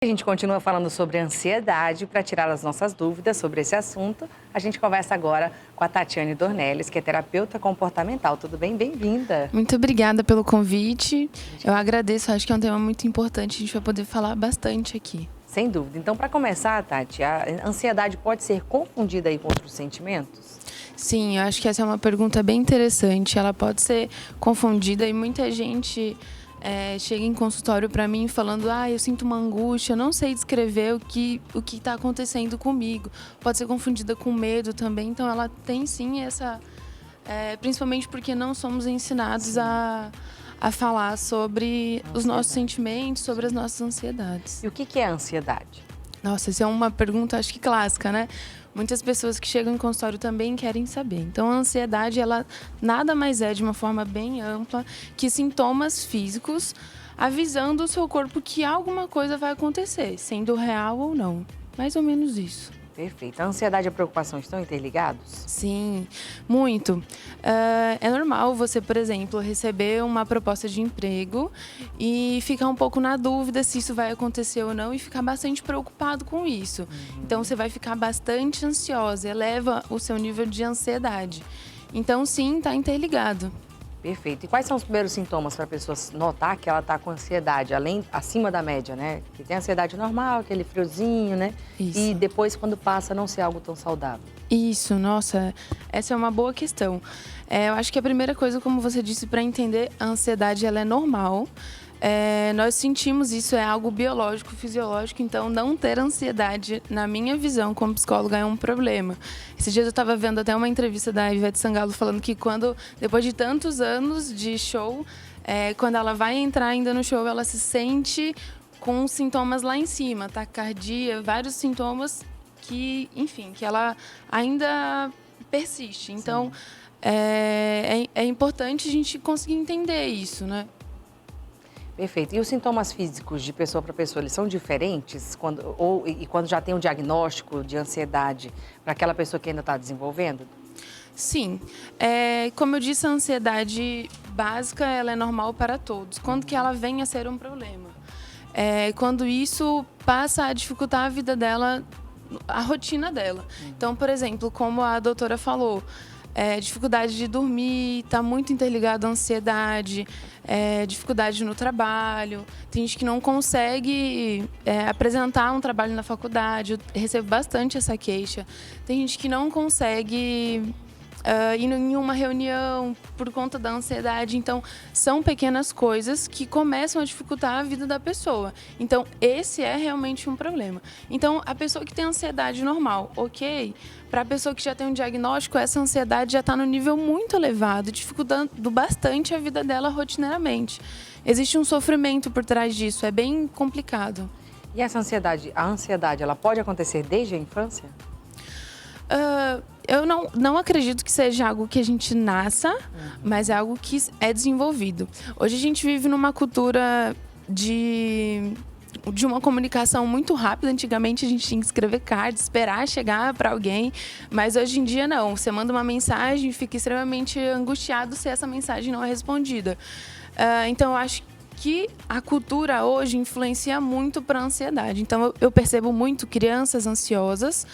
A gente continua falando sobre ansiedade. Para tirar as nossas dúvidas sobre esse assunto, a gente conversa agora com a Tatiane Dornelles, que é terapeuta comportamental. Tudo bem? Bem-vinda. Muito obrigada pelo convite. Eu agradeço, acho que é um tema muito importante, a gente vai poder falar bastante aqui. Sem dúvida. Então, para começar, Tati, a ansiedade pode ser confundida aí com outros sentimentos? Sim, eu acho que essa é uma pergunta bem interessante. Ela pode ser confundida e muita gente chega em consultório para mim falando: eu sinto uma angústia, eu não sei descrever o que está acontecendo comigo. Pode ser confundida com medo também. Então, ela tem sim essa... principalmente porque não somos ensinados a falar sobre os nossos sentimentos, sobre as nossas ansiedades. E o que é a ansiedade? Nossa, essa é uma pergunta, acho que clássica, né? Muitas pessoas que chegam em consultório também querem saber. Então, a ansiedade, ela nada mais é, de uma forma bem ampla, que sintomas físicos avisando o seu corpo que alguma coisa vai acontecer, sendo real ou não. Mais ou menos isso. Perfeito. A ansiedade e a preocupação estão interligados? Sim, muito. É normal você, por exemplo, receber uma proposta de emprego e ficar um pouco na dúvida se isso vai acontecer ou não e ficar bastante preocupado com isso. Então, você vai ficar bastante ansiosa, eleva o seu nível de ansiedade. Então, sim, está interligado. Perfeito. E quais são os primeiros sintomas para a pessoa notar que ela está com ansiedade, acima da média, né? Que tem ansiedade normal, aquele friozinho, né? Isso. E depois, quando passa, não ser algo tão saudável. Isso, nossa, essa é uma boa questão. Eu acho que a primeira coisa, como você disse, para entender, a ansiedade ela é normal. Nós sentimos isso, é algo biológico, fisiológico, então não ter ansiedade, na minha visão, como psicóloga, é um problema. Esses dias eu estava vendo até uma entrevista da Ivete Sangalo falando que depois de tantos anos de show, quando ela vai entrar ainda no show, ela se sente com sintomas lá em cima, taquicardia, vários sintomas que, enfim, que ela ainda persiste. Então, é importante a gente conseguir entender isso, né? Perfeito. E os sintomas físicos de pessoa para pessoa, eles são diferentes? Quando já tem um diagnóstico de ansiedade para aquela pessoa que ainda está desenvolvendo? Sim. Como eu disse, a ansiedade básica ela é normal para todos. Quando que ela vem a ser um problema? Quando isso passa a dificultar a vida dela, a rotina dela. Então, por exemplo, como a doutora falou, dificuldade de dormir, está muito interligado à ansiedade, dificuldade no trabalho. Tem gente que não consegue apresentar um trabalho na faculdade. Eu recebo bastante essa queixa. Tem gente que não consegue ir em uma reunião por conta da ansiedade. Então, são pequenas coisas que começam a dificultar a vida da pessoa. Então, esse é realmente um problema. Então, a pessoa que tem ansiedade normal, ok. Para a pessoa que já tem um diagnóstico, essa ansiedade já está no nível muito elevado, dificultando bastante a vida dela rotineiramente. Existe um sofrimento por trás disso, é bem complicado. E essa ansiedade, ela pode acontecer desde a infância? Eu não acredito que seja algo que a gente nasça, mas é algo que é desenvolvido. Hoje a gente vive numa cultura de uma comunicação muito rápida. Antigamente a gente tinha que escrever cards, esperar chegar para alguém, mas hoje em dia não. Você manda uma mensagem e fica extremamente angustiado se essa mensagem não é respondida. Então eu acho que a cultura hoje influencia muito para a ansiedade. Então eu percebo muito crianças ansiosas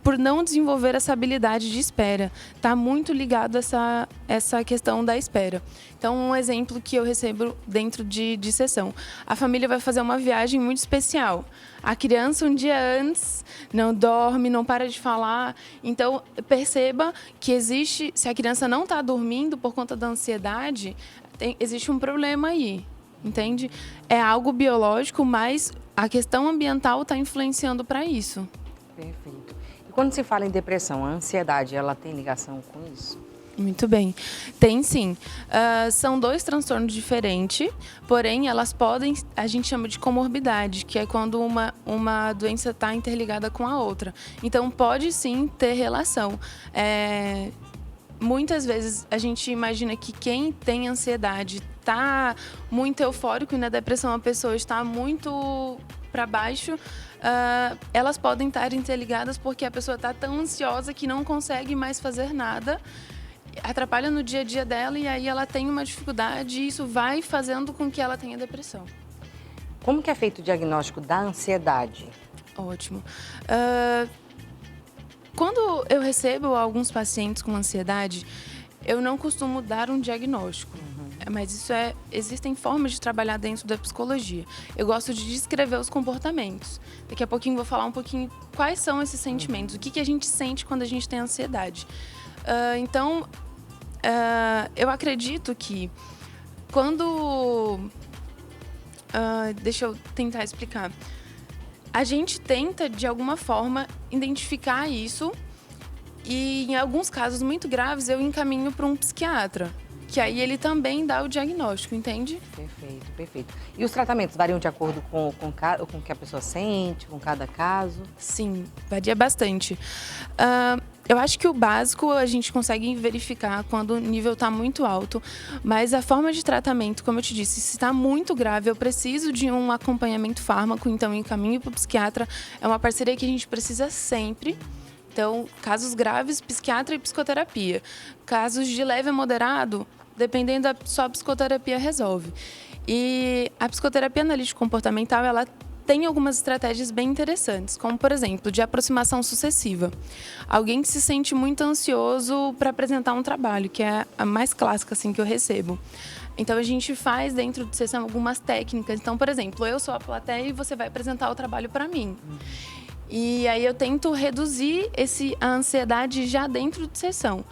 por não desenvolver essa habilidade de espera. Está muito ligado a essa questão da espera. Então, um exemplo que eu recebo dentro de sessão. A família vai fazer uma viagem muito especial. A criança, um dia antes, não dorme, não para de falar. Então, perceba que existe, se a criança não está dormindo por conta da ansiedade, existe um problema aí, entende? É algo biológico, mas a questão ambiental está influenciando para isso. Perfeito. E quando se fala em depressão, a ansiedade, ela tem ligação com isso? Muito bem. Tem sim. São dois transtornos diferentes, porém elas podem, a gente chama de comorbidade, que é quando uma doença está interligada com a outra. Então pode sim ter relação. Muitas vezes a gente imagina que quem tem ansiedade está muito eufórico e na depressão a pessoa está muito para baixo. Elas podem estar interligadas porque a pessoa está tão ansiosa que não consegue mais fazer nada, atrapalha no dia a dia dela e aí ela tem uma dificuldade e isso vai fazendo com que ela tenha depressão. como que é feito o diagnóstico da ansiedade? Ótimo. Quando eu recebo alguns pacientes com ansiedade, eu não costumo dar um diagnóstico. Mas existem formas de trabalhar dentro da psicologia. Eu gosto de descrever os comportamentos. Daqui a pouquinho vou falar um pouquinho quais são esses sentimentos, o que a gente sente quando a gente tem ansiedade. Então, eu acredito que quando... deixa eu tentar explicar. A gente tenta, de alguma forma, identificar isso e, em alguns casos muito graves, eu encaminho para um psiquiatra, que aí ele também dá o diagnóstico, entende? Perfeito, perfeito. E os tratamentos variam de acordo com o que a pessoa sente, com cada caso? Sim, varia bastante. Eu acho que o básico a gente consegue verificar quando o nível está muito alto, mas a forma de tratamento, como eu te disse, se está muito grave, eu preciso de um acompanhamento fármaco, então encaminho para o psiquiatra. É uma parceria que a gente precisa sempre. Então, casos graves, psiquiatra e psicoterapia. Casos de leve a moderado, dependendo só a psicoterapia resolve. E a psicoterapia analítico-comportamental, ela tem algumas estratégias bem interessantes, como, por exemplo, de aproximação sucessiva. Alguém que se sente muito ansioso para apresentar um trabalho, que é a mais clássica assim, que eu recebo. Então, a gente faz dentro de sessão algumas técnicas. Então, por exemplo, eu sou a plateia e você vai apresentar o trabalho para mim. E aí eu tento reduzir a ansiedade já dentro de sessão.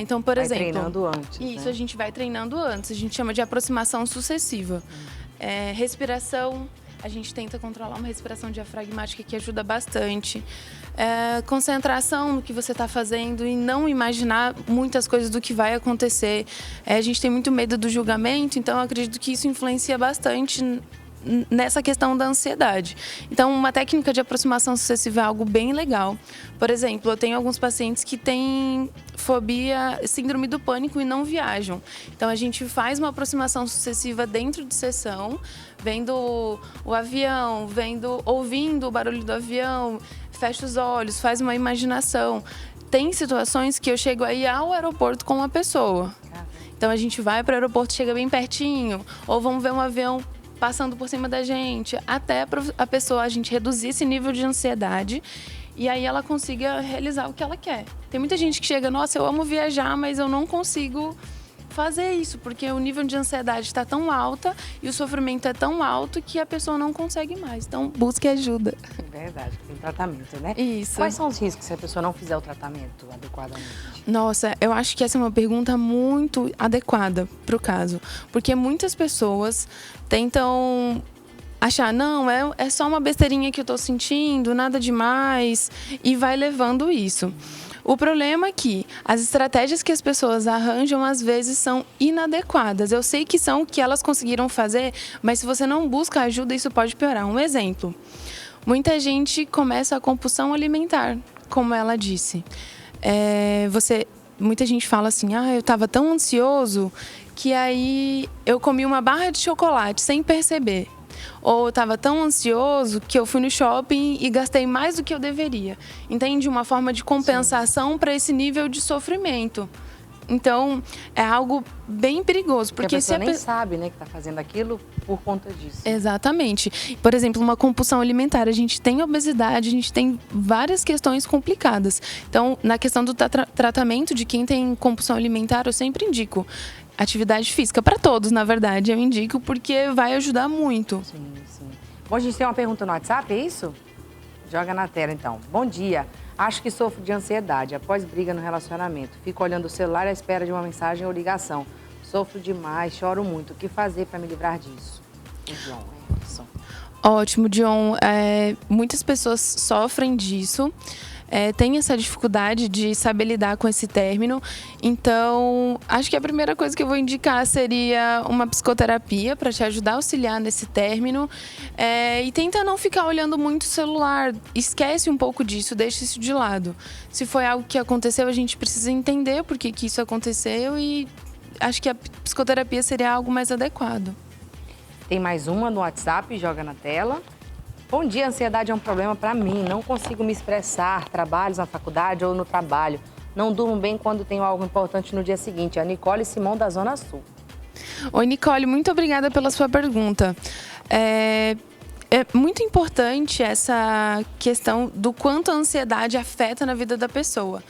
Então, por exemplo... Vai treinando antes, Isso, né? a gente vai treinando antes. A gente chama de aproximação sucessiva. Respiração, a gente tenta controlar uma respiração diafragmática que ajuda bastante. Concentração no que você está fazendo e não imaginar muitas coisas do que vai acontecer. A gente tem muito medo do julgamento, então eu acredito que isso influencia bastante nessa questão da ansiedade. Então, uma técnica de aproximação sucessiva é algo bem legal. Por exemplo, eu tenho alguns pacientes que têm fobia, síndrome do pânico e não viajam. Então, a gente faz uma aproximação sucessiva dentro de sessão, vendo o avião, ouvindo o barulho do avião, fecha os olhos, faz uma imaginação. Tem situações que eu chego aí ao aeroporto com uma pessoa. Então, a gente vai para o aeroporto, chega bem pertinho, ou vamos ver um avião passando por cima da gente, até a pessoa, a gente reduzir esse nível de ansiedade e aí ela consiga realizar o que ela quer. Tem muita gente que chega, nossa, eu amo viajar, mas eu não consigo fazer isso, porque o nível de ansiedade está tão alta e o sofrimento é tão alto que a pessoa não consegue mais. Então, busque ajuda. É verdade, tem tratamento, né? Isso. Quais são os riscos se a pessoa não fizer o tratamento adequadamente? Nossa, eu acho que essa é uma pergunta muito adequada para o caso, porque muitas pessoas tentam achar, não, é só uma besteirinha que eu tô sentindo, nada demais, e vai levando isso. O problema é que as estratégias que as pessoas arranjam, às vezes, são inadequadas. Eu sei que são o que elas conseguiram fazer, mas se você não busca ajuda, isso pode piorar. Um exemplo, muita gente começa a compulsão alimentar, como ela disse. Muita gente fala assim, eu estava tão ansioso que aí eu comi uma barra de chocolate sem perceber. Ou eu estava tão ansioso que eu fui no shopping e gastei mais do que eu deveria. Entende? Uma forma de compensação para esse nível de sofrimento. Então, é algo bem perigoso. Porque a pessoa nem sabe, né, que está fazendo aquilo por conta disso. Exatamente. Por exemplo, uma compulsão alimentar. A gente tem obesidade, a gente tem várias questões complicadas. Então, na questão do tratamento de quem tem compulsão alimentar, eu sempre indico atividade física. Para todos, na verdade, eu indico porque vai ajudar muito. Sim, sim. Bom, a gente tem uma pergunta no WhatsApp, é isso? Joga na tela, então. Bom dia. Acho que sofro de ansiedade após briga no relacionamento. Fico olhando o celular à espera de uma mensagem ou ligação. Sofro demais, choro muito. O que fazer para me livrar disso? O John, Emerson. Ótimo, John. Muitas pessoas sofrem disso. Tem essa dificuldade de saber lidar com esse término. Então, acho que a primeira coisa que eu vou indicar seria uma psicoterapia para te ajudar a auxiliar nesse término. E tenta não ficar olhando muito o celular. Esquece um pouco disso, deixa isso de lado. Se foi algo que aconteceu, a gente precisa entender por que isso aconteceu e acho que a psicoterapia seria algo mais adequado. Tem mais uma no WhatsApp, joga na tela. Bom dia, a ansiedade é um problema para mim. Não consigo me expressar, trabalhos na faculdade ou no trabalho. Não durmo bem quando tenho algo importante no dia seguinte. A Nicole Simão, da Zona Sul. Oi, Nicole, muito obrigada pela sua pergunta. É muito importante essa questão do quanto a ansiedade afeta na vida da pessoa.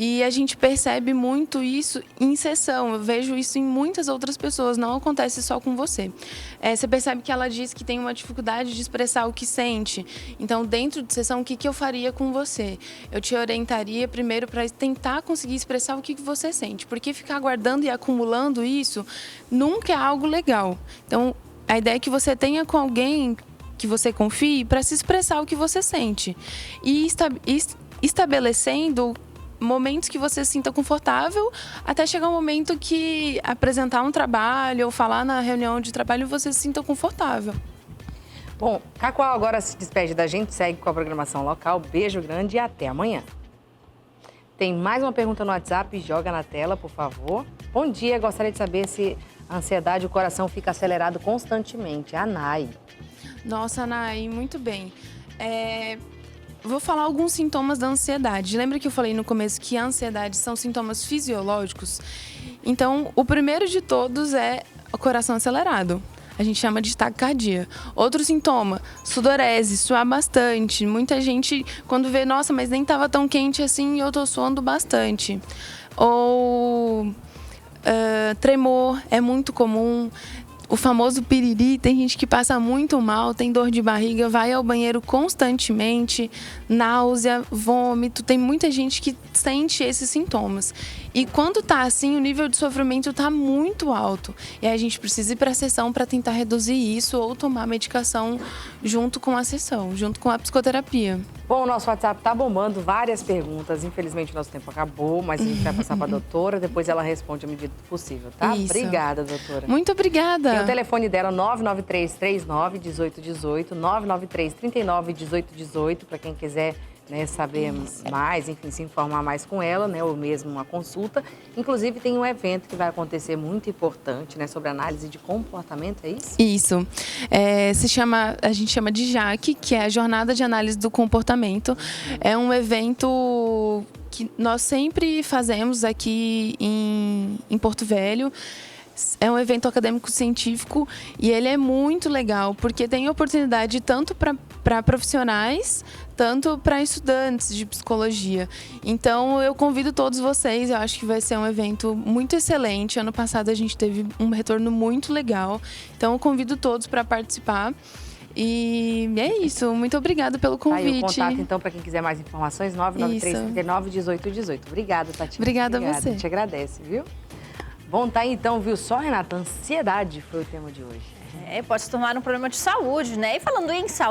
E a gente percebe muito isso em sessão. Eu vejo isso em muitas outras pessoas, não acontece só com você. Você percebe que ela diz que tem uma dificuldade de expressar o que sente. Então, dentro de sessão, o que eu faria com você? Eu te orientaria primeiro para tentar conseguir expressar o que você sente. Porque ficar guardando e acumulando isso nunca é algo legal. Então, a ideia é que você tenha com alguém que você confie para se expressar o que você sente. E estabelecendo momentos que você se sinta confortável, até chegar um momento que apresentar um trabalho ou falar na reunião de trabalho você se sinta confortável. Bom, Cacoal agora se despede da gente, segue com a programação local. Beijo grande e até amanhã. Tem mais uma pergunta no WhatsApp, joga na tela, por favor. Bom dia, gostaria de saber se a ansiedade, o coração fica acelerado constantemente. A Nai. Nossa, Nai, muito bem. Vou falar alguns sintomas da ansiedade. Lembra que eu falei no começo que a ansiedade são sintomas fisiológicos? Então, o primeiro de todos é o coração acelerado. A gente chama de taquicardia. Outro sintoma, sudorese, suar bastante. Muita gente, quando vê, nossa, mas nem estava tão quente assim e eu tô suando bastante. Ou tremor, é muito comum. O famoso piriri, tem gente que passa muito mal, tem dor de barriga, vai ao banheiro constantemente, náusea, vômito. Tem muita gente que sente esses sintomas. E quando tá assim, o nível de sofrimento tá muito alto. E aí a gente precisa ir para a sessão para tentar reduzir isso ou tomar medicação junto com a sessão, junto com a psicoterapia. Bom, o nosso WhatsApp tá bombando, várias perguntas. Infelizmente, o nosso tempo acabou, mas a gente vai passar para a doutora, depois ela responde à medida do possível, tá? Isso. Obrigada, doutora. Muito obrigada. Tem o telefone dela, 99339-1818, 99339-1818, para quem quiser, né, saber mais, enfim, se informar mais com ela, né, ou mesmo uma consulta. Inclusive, tem um evento que vai acontecer muito importante, né, sobre análise de comportamento, é isso? Isso. A gente chama de JAC, que é a Jornada de Análise do Comportamento. É um evento que nós sempre fazemos aqui em Porto Velho. É um evento acadêmico-científico e ele é muito legal, porque tem oportunidade tanto para profissionais, tanto para estudantes de psicologia. Então, eu convido todos vocês, eu acho que vai ser um evento muito excelente. Ano passado a gente teve um retorno muito legal, então eu convido todos para participar. E é isso, muito obrigada pelo convite. Tá aí o contato, então, para quem quiser mais informações, 99339-1818. Obrigada, Tatiana. Obrigada a você. A gente agradece, viu? Bom, tá aí então, viu só, Renata? Ansiedade foi o tema de hoje. Pode se tornar um problema de saúde, né? E falando em saúde,